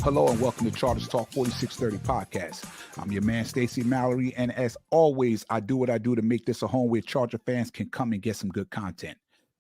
Hello and welcome to Chargers Talk 4630 podcast. I'm your man, Stacey Mallory, and as always, I do what I do to make this a home where Charger fans can come and get some good content.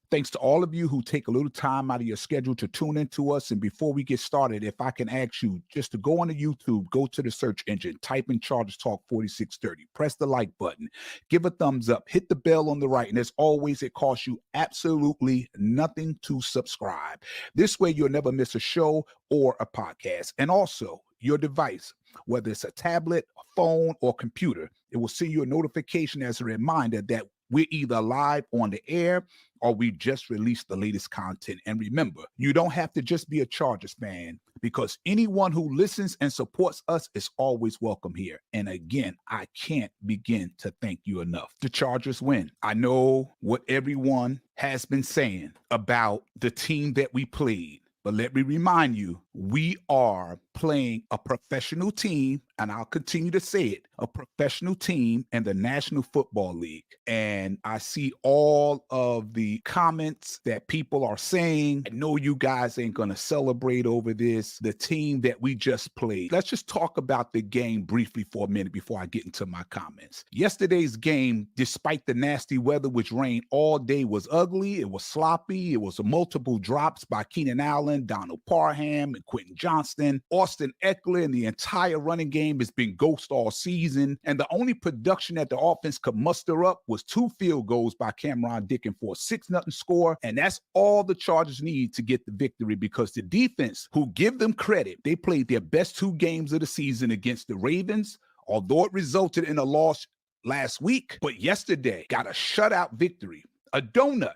Thanks to all of you who take a little time out of your schedule to tune into us. And before we get started, if I can ask you just to go on to YouTube, go to the search engine, type in Chargers Talk 4630, press the like button, give a thumbs up, hit the bell on the right. And as always, it costs you absolutely nothing to subscribe. This way, you'll never miss a show or a podcast. And also, your device, whether it's a tablet, a phone, or computer, it will send you a notification as a reminder that we're either live on the air or we just released the latest content. And remember, you don't have to just be a Chargers fan, because anyone who listens and supports us is always welcome here. And again, I can't begin to thank you enough. The Chargers win. I know what everyone has been saying about the team that we played, but let me remind you, we are playing a professional team, and I'll continue to say it, a professional team in the National Football League. And I see all of the comments that people are saying, I know you guys ain't going to celebrate over this, the team that we just played. Let's just talk about the game briefly for a minute before I get into my comments. Yesterday's game, despite the nasty weather, which rained all day, was ugly. It was sloppy. It was multiple drops by Keenan Allen, Donald Parham, and Quentin Johnston. Austin Eckler and the entire running game has been ghost all season. And the only production that the offense could muster up was 2 field goals by Cameron Dickens for a 6-0 score. And that's all the Chargers need to get the victory, because the defense, who give them credit, they played their best 2 games of the season against the Ravens, although it resulted in a loss last week. But yesterday got a shutout victory, a donut,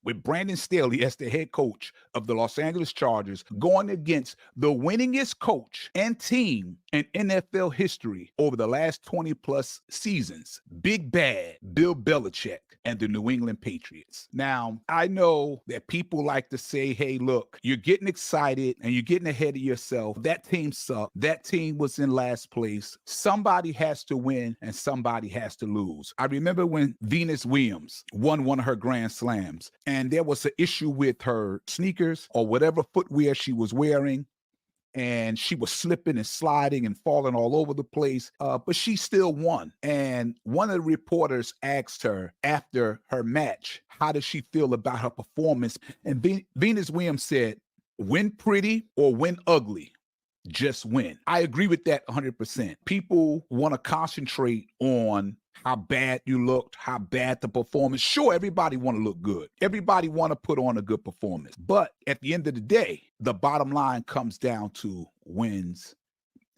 with Brandon Staley as the head coach of the Los Angeles Chargers, going against the winningest coach and team in NFL history over the last 20-plus seasons, Big Bad Bill Belichick and the New England Patriots. Now, I know that people like to say, hey, look, you're getting excited and you're getting ahead of yourself. That team sucked. That team was in last place. Somebody has to win and somebody has to lose. I remember when Venus Williams won one of her Grand Slams, and there was an issue with her sneakers or whatever footwear she was wearing, and she was slipping and sliding and falling all over the place, but she still won. And one of the reporters asked her after her match, how does she feel about her performance? And Venus Williams said, win pretty or win ugly, just win. I agree with that 100%. People want to concentrate on how bad you looked, how bad the performance. Sure, everybody want to look good. Everybody want to put on a good performance. But at the end of the day, the bottom line comes down to wins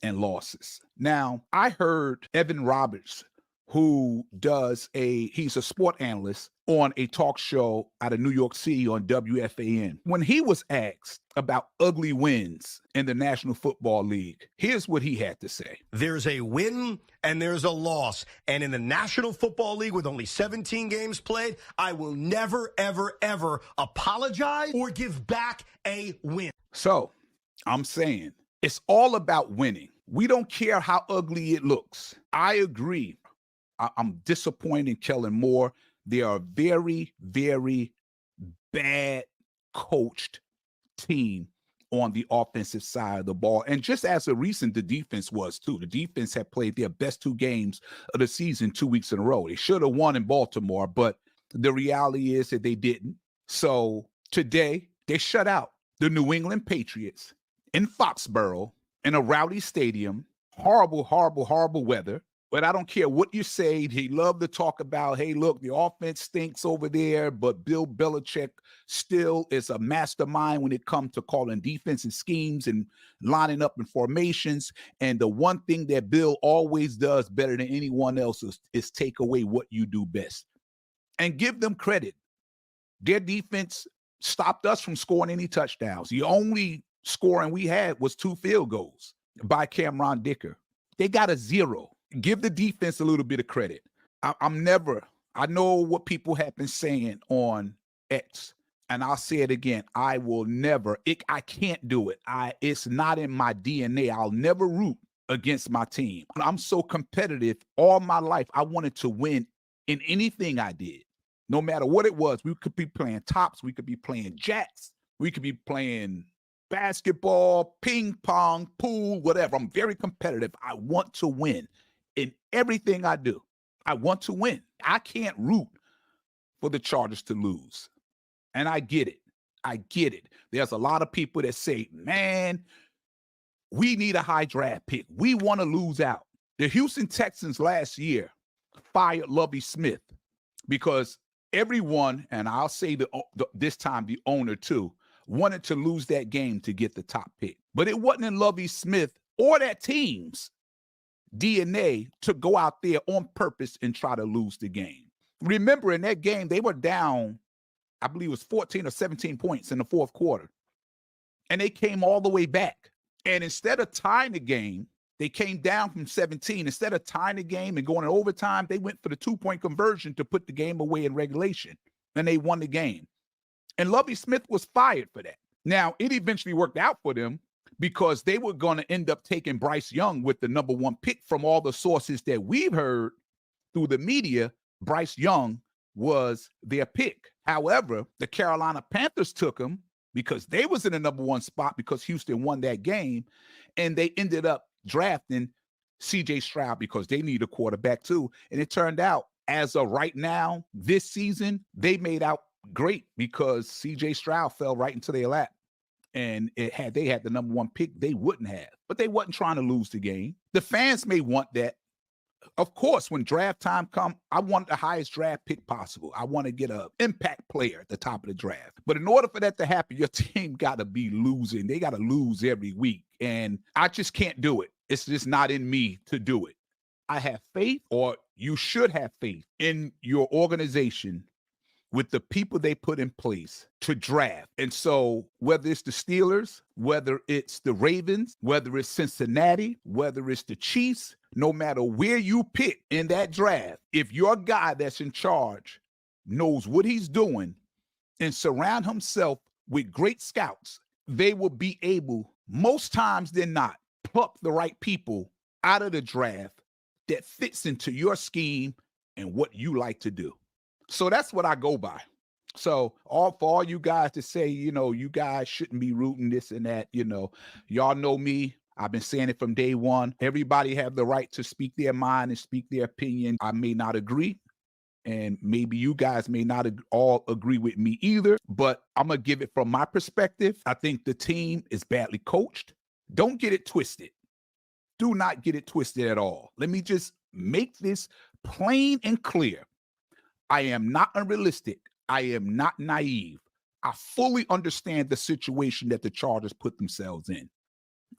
and losses. Now, I heard Evan Roberts, he's a sport analyst on a talk show out of New York City on WFAN. When he was asked about ugly wins in the National Football League, here's what he had to say. There's a win and there's a loss. And in the National Football League, with only 17 games played, I will never, ever, ever apologize or give back a win. So I'm saying it's all about winning. We don't care how ugly it looks. I agree. I'm disappointed in Kellen Moore. They are a very, very bad coached team on the offensive side of the ball. And just as a recent, the defense was too. The defense had played their best 2 games of the season 2 weeks in a row. They should have won in Baltimore, but the reality is that they didn't. So today, they shut out the New England Patriots in Foxborough in a rowdy stadium. Horrible, horrible, horrible weather. But I don't care what you say. He loved to talk about, hey, look, the offense stinks over there, but Bill Belichick still is a mastermind when it comes to calling defensive schemes and lining up in formations. And the one thing that Bill always does better than anyone else is take away what you do best. And give them credit. Their defense stopped us from scoring any touchdowns. The only scoring we had was 2 field goals by Cameron Dicker. They got a 0. Give the defense a little bit of credit. I know what people have been saying on X, and I'll say it again. I will never, I can't do it. It's not in my DNA. I'll never root against my team. I'm so competitive all my life. I wanted to win in anything I did, no matter what it was. We could be playing tops. We could be playing jacks. We could be playing basketball, ping pong, pool, whatever. I'm very competitive. I want to win in everything I do. I want to win. I can't root for the Chargers to lose. And I get it. I get it. There's a lot of people that say, man, we need a high draft pick. We want to lose out. The Houston Texans last year fired Lovie Smith because everyone, and I'll say this time the owner too, wanted to lose that game to get the top pick. But it wasn't in Lovie Smith or that team's DNA to go out there on purpose and try to lose the game. Remember, in that game, they were down, I believe it was 14 or 17 points in the fourth quarter. And they came all the way back. And instead of tying the game, they came down from 17. Instead of tying the game and going in overtime, they went for the 2-point conversion to put the game away in regulation. And they won the game. And Lovie Smith was fired for that. Now, it eventually worked out for them because they were going to end up taking Bryce Young with the number 1 pick. From all the sources that we've heard through the media, Bryce Young was their pick. However, the Carolina Panthers took him because they was in the number 1 spot because Houston won that game, and they ended up drafting C.J. Stroud because they need a quarterback too. And it turned out, as of right now, this season, they made out great because C.J. Stroud fell right into their lap. And had they had the number 1 pick, they wouldn't have. But they wasn't trying to lose the game. The fans may want that. Of course, when draft time comes, I want the highest draft pick possible. I want to get an impact player at the top of the draft. But in order for that to happen, your team got to be losing. They got to lose every week. And I just can't do it. It's just not in me to do it. I have faith, or you should have faith, in your organization with the people they put in place to draft. And so whether it's the Steelers, whether it's the Ravens, whether it's Cincinnati, whether it's the Chiefs, no matter where you pick in that draft, if your guy that's in charge knows what he's doing and surround himself with great scouts, they will be able, most times than not, pluck the right people out of the draft that fits into your scheme and what you like to do. So that's what I go by. So for all you guys to say, you guys shouldn't be rooting this and that, y'all know me. I've been saying it from day one. Everybody have the right to speak their mind and speak their opinion. I may not agree, and maybe you guys may not all agree with me either, but I'm going to give it from my perspective. I think the team is badly coached. Don't get it twisted. Do not get it twisted at all. Let me just make this plain and clear. I am not unrealistic. I am not naive. I fully understand the situation that the Chargers put themselves in.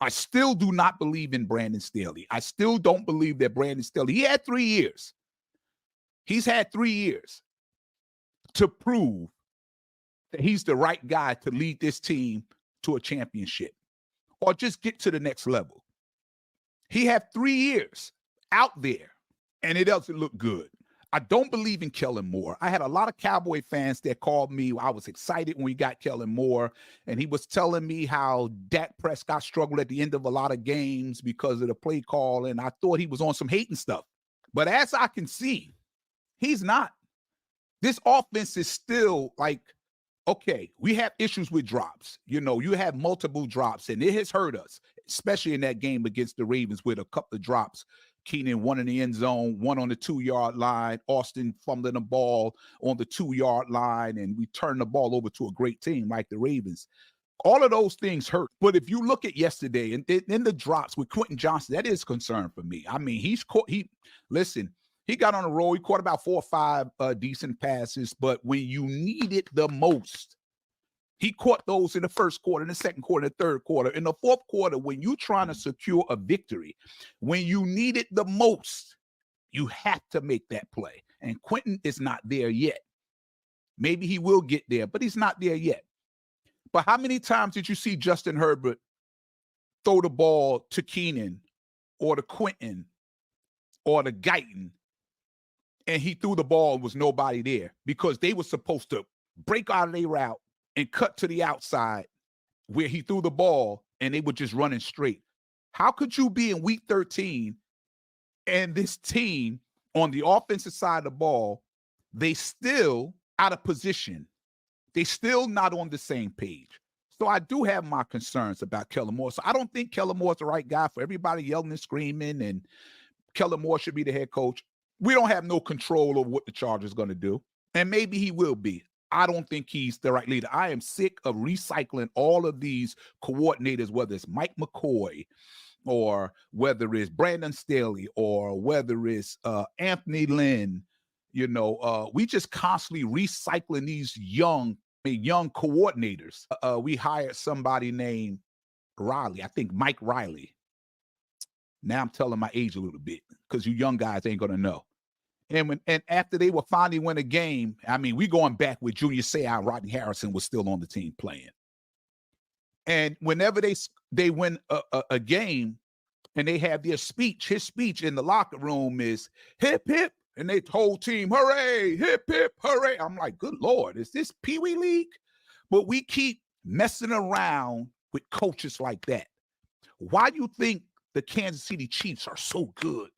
I still do not believe in Brandon Staley. I still don't believe that Brandon Staley, he had 3 years. He's had 3 years to prove that he's the right guy to lead this team to a championship or just get to the next level. He had 3 years out there, and it doesn't look good. I don't believe in Kellen Moore. I had a lot of Cowboy fans that called me. I was excited when we got Kellen Moore, and he was telling me how Dak Prescott struggled at the end of a lot of games because of the play call, and I thought he was on some hating stuff. But as I can see, he's not. This offense is still like, okay, we have issues with drops. You have multiple drops, and it has hurt us, especially in that game against the Ravens with a couple of drops. Keenan, one in the end zone, one on the 2-yard line. Austin fumbling the ball on the 2-yard line, and we turn the ball over to a great team like the Ravens. All of those things hurt. But if you look at yesterday and in the drops with Quentin Johnson, that is a concern for me. I mean, he got on the roll. He caught about 4 or 5 decent passes, but when you need it the most, he caught those in the first quarter, in the second quarter, the third quarter. In the fourth quarter, when you're trying to secure a victory, when you need it the most, you have to make that play. And Quentin is not there yet. Maybe he will get there, but he's not there yet. But how many times did you see Justin Herbert throw the ball to Keenan or to Quentin or to Guyton, and he threw the ball and was nobody there because they were supposed to break out of their route and cut to the outside where he threw the ball and they were just running straight? How could you be in week 13 and this team on the offensive side of the ball, they still out of position? They still not on the same page. So I do have my concerns about Kellen Moore. So I don't think Kellen Moore's the right guy for everybody yelling and screaming and Kellen Moore should be the head coach. We don't have no control over what the Chargers are going to do. And maybe he will be. I don't think he's the right leader. I am sick of recycling all of these coordinators, whether it's Mike McCoy or whether it's Brandon Staley or whether it's Anthony Lynn. We just constantly recycling these young coordinators. We hired somebody named Riley. I think Mike Riley. Now I'm telling my age a little bit because you young guys ain't gonna know. And after they will finally win a game, I mean, we going back with Junior Seau, Rodney Harrison was still on the team playing. And whenever they win a game and they have their speech, his speech in the locker room is hip hip, and they whole team hooray, hip hip, hooray. I'm like, good Lord, is this Pee Wee League? But we keep messing around with coaches like that. Why do you think the Kansas City Chiefs are so good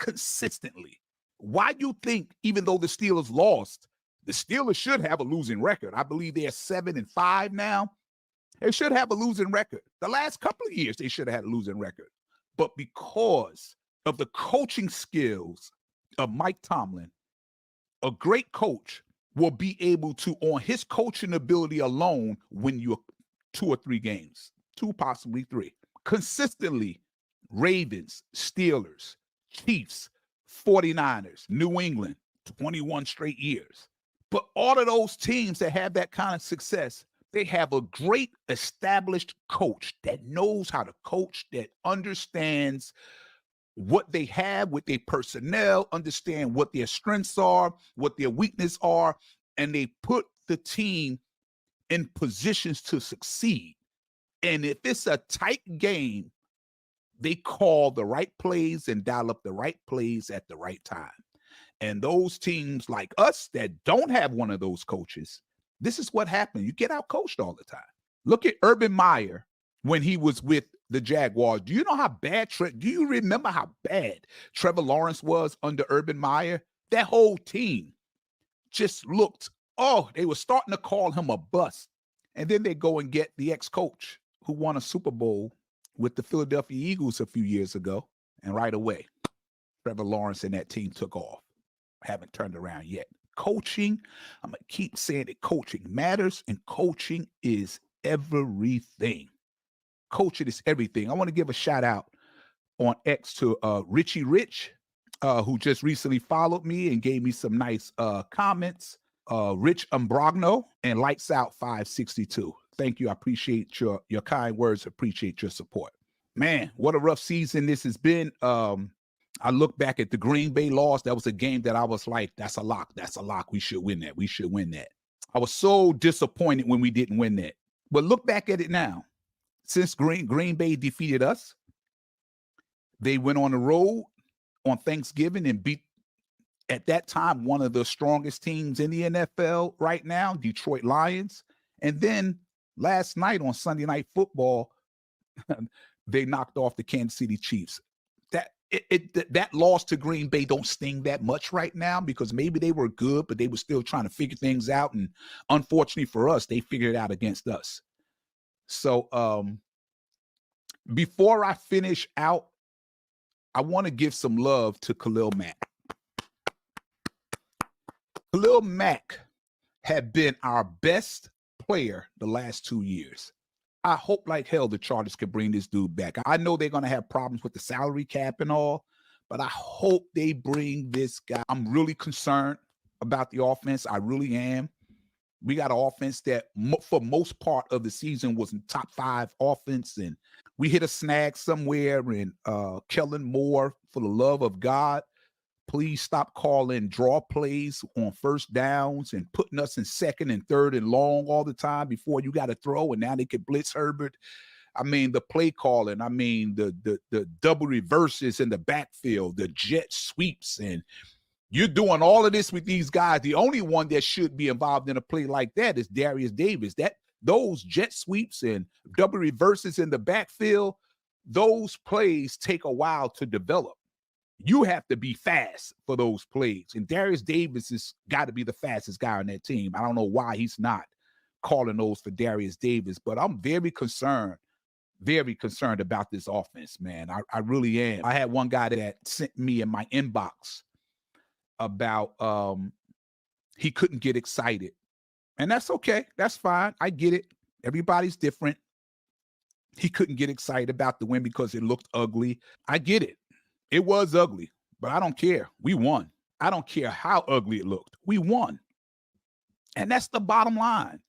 consistently? Why do you think, even though the Steelers lost, the Steelers should have a losing record? I believe they're 7-5 now. They should have a losing record. The last couple of years, they should have had a losing record. But because of the coaching skills of Mike Tomlin, a great coach will be able to, on his coaching ability alone, win you 2 or 3 games, 2, possibly 3. Consistently, Ravens, Steelers, Chiefs, 49ers, New England, 21 straight years. But all of those teams that have that kind of success, they have a great established coach that knows how to coach, that understands what they have with their personnel, understand what their strengths are, what their weaknesses are, and they put the team in positions to succeed. And if it's a tight game, they call the right plays and dial up the right plays at the right time. And those teams like us that don't have one of those coaches, this is what happened. You get out coached all the time. Look at Urban Meyer when he was with the Jaguars. Do you know how bad, do you remember how bad Trevor Lawrence was under Urban Meyer? That whole team just looked, they were starting to call him a bust. And then they go and get the ex-coach who won a Super Bowl with the Philadelphia Eagles a few years ago. And right away, Trevor Lawrence and that team took off. Haven't turned around yet. Coaching, I'm going to keep saying it, coaching matters, and coaching is everything. Coaching is everything. I want to give a shout out on X to Richie Rich, who just recently followed me and gave me some nice comments. Rich Umbrogno and Lights Out 562. Thank you. I appreciate your kind words. Appreciate your support. Man, what a rough season this has been. I look back at the Green Bay loss. That was a game that I was like, that's a lock. That's a lock. We should win that. We should win that. I was so disappointed when we didn't win that. But look back at it now. Since Green Bay defeated us, they went on the road on Thanksgiving and beat, at that time, one of the strongest teams in the NFL right now, Detroit Lions. And then last night on Sunday Night Football, they knocked off the Kansas City Chiefs. That loss to Green Bay don't sting that much right now because maybe they were good, but they were still trying to figure things out. And unfortunately for us, they figured it out against us. So before I finish out, I want to give some love to Khalil Mack. Khalil Mack had been our best player the last 2 years. I hope like hell the Chargers can bring this dude back. I know they're going to have problems with the salary cap and all, but I hope they bring this guy. I'm really concerned about the offense. I really am. We got an offense that for most part of the season was in top 5 offense, and we hit a snag somewhere. And Kellen Moore, for the love of God, please stop calling draw plays on first downs and putting us in second and third and long all the time before you got to throw. And now they can blitz Herbert. I mean, the play calling, I mean, the double reverses in the backfield, the jet sweeps, and you're doing all of this with these guys. The only one that should be involved in a play like that is Darius Davis. Those jet sweeps and double reverses in the backfield, those plays take a while to develop. You have to be fast for those plays. And Darius Davis has got to be the fastest guy on that team. I don't know why he's not. calling those for Darius Davis, but I'm very concerned about this offense, man. I really am. I had one guy that sent me in my inbox about he couldn't get excited. And that's okay. That's fine. I get it. Everybody's different. He couldn't get excited about the win because it looked ugly. I get it. It was ugly, but I don't care. We won. I don't care how ugly it looked. We won. And that's the bottom line.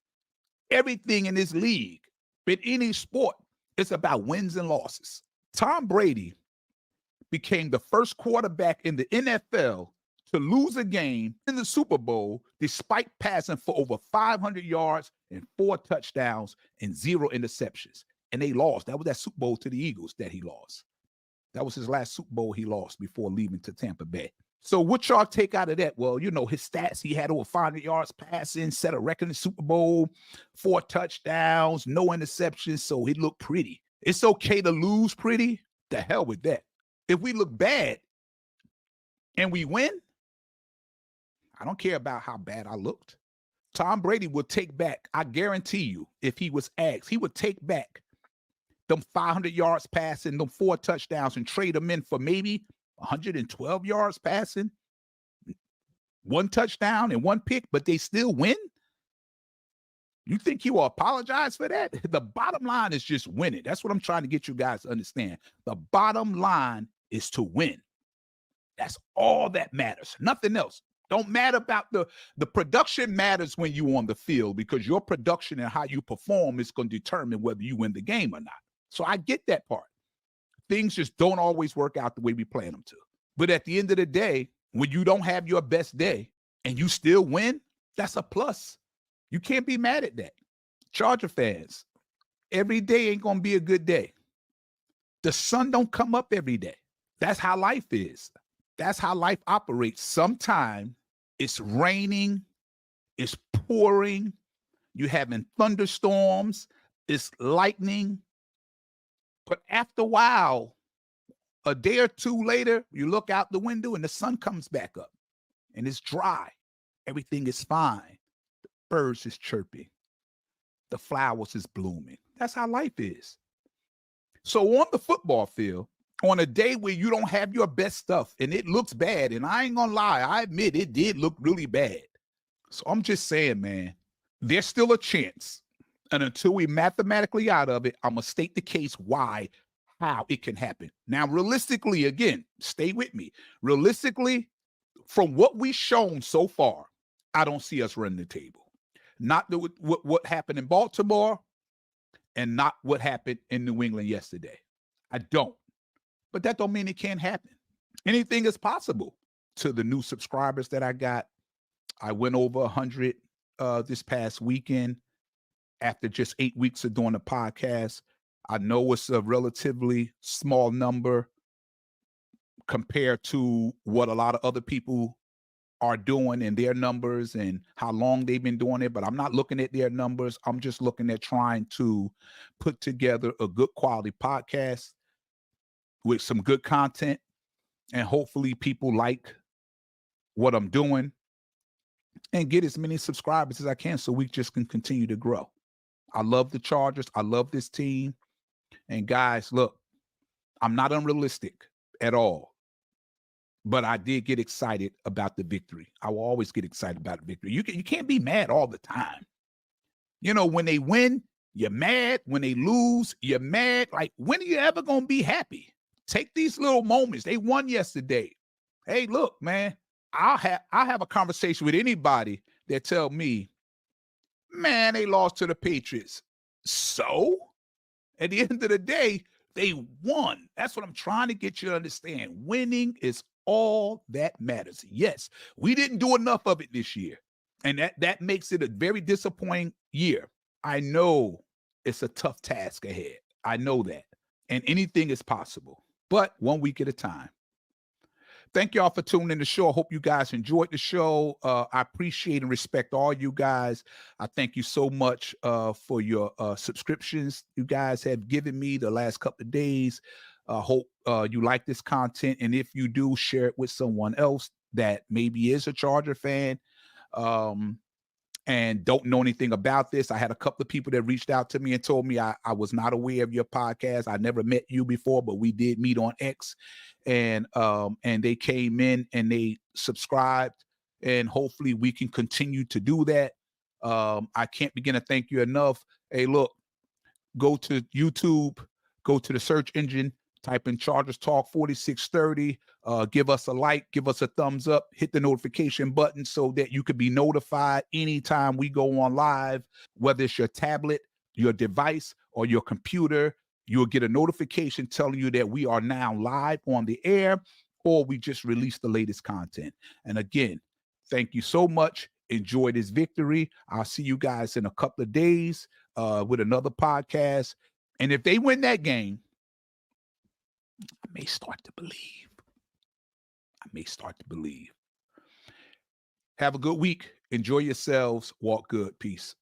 Everything in this league, in any sport, it's about wins and losses. Tom Brady became the first quarterback in the NFL to lose a game in the Super Bowl despite passing for over 500 yards and 4 touchdowns and 0 interceptions. And they lost. That was that Super Bowl to the Eagles that he lost. That was his last Super Bowl he lost before leaving to Tampa Bay. So what y'all take out of that? Well, you know, his stats, he had over 500 yards passing, set a record in the Super Bowl, 4 touchdowns, no interceptions, so he looked pretty. It's okay to lose pretty. The hell with that. If we look bad and we win, I don't care about how bad I looked. Tom Brady would take back, I guarantee you, if he was asked, he would take back them 500 yards passing, them 4 touchdowns, and trade them in for maybe 112 yards passing, 1 touchdown and 1 pick, but they still win? You think he will apologize for that? The bottom line is just winning. That's what I'm trying to get you guys to understand. The bottom line is to win. That's all that matters. Nothing else. Don't matter about the production matters when you're on the field, because your production and how you perform is going to determine whether you win the game or not. So I get that part. Things just don't always work out the way we plan them to. But at the end of the day, when you don't have your best day and you still win, that's a plus. You can't be mad at that. Charger fans, every day ain't going to be a good day. The sun don't come up every day. That's how life is. That's how life operates. Sometimes it's raining, it's pouring, you're having thunderstorms, it's lightning. But after a while, a day or two later, you look out the window and the sun comes back up and it's dry. Everything is fine. The birds is chirping. The flowers is blooming. That's how life is. So on the football field, on a day where you don't have your best stuff and it looks bad, and I ain't gonna lie, I admit it did look really bad. So I'm just saying, man, there's still a chance. And until we mathematically out of it, I'm gonna state the case how it can happen. Now, realistically, again, stay with me. Realistically, from what we've shown so far, I don't see us running the table. Not what happened in Baltimore and not what happened in New England yesterday. I don't. But that don't mean it can't happen. Anything is possible. To the new subscribers that I got, I went over 100 this past weekend after just 8 weeks of doing the podcast. I know it's a relatively small number compared to what a lot of other people are doing and their numbers and how long they've been doing it, but I'm not looking at their numbers. I'm just looking at trying to put together a good quality podcast with some good content, and hopefully people like what I'm doing and get as many subscribers as I can so we just can continue to grow. I love the Chargers. I love this team. And guys, look, I'm not unrealistic at all, but I did get excited about the victory. I will always get excited about the victory. You can't be mad all the time. You know, when they win, you're mad. When they lose, you're mad. Like, when are you ever going to be happy? Take these little moments. They won yesterday. Hey, look, man, I'll have a conversation with anybody that tell me, man, they lost to the Patriots. So at the end of the day, they won. That's what I'm trying to get you to understand. Winning is all that matters. Yes, we didn't do enough of it this year, and that makes it a very disappointing year. I know it's a tough task ahead. I know that, and anything is possible, but 1 week at a time. Thank y'all for tuning in the show. I hope you guys enjoyed the show. I appreciate and respect all you guys. I thank you so much for your subscriptions you guys have given me the last couple of days. I hope you like this content. And if you do, share it with someone else that maybe is a Charger fan. and don't know anything about this. I had a couple of people that reached out to me and told me I was not aware of your podcast. I never met you before, but we did meet on X, and they came in and they subscribed, and hopefully we can continue to do that. I can't begin to thank you enough. Hey, look, go to YouTube, go to the search engine, type in Chargers Talk 4630. Give us a like, give us a thumbs up, hit the notification button so that you could be notified anytime we go on live, whether it's your tablet, your device, or your computer. You'll get a notification telling you that we are now live on the air, or we just released the latest content. And again, thank you so much. Enjoy this victory. I'll see you guys in a couple of days with another podcast. And if they win that game, I may start to believe. Have a good week. Enjoy yourselves. Walk good. Peace.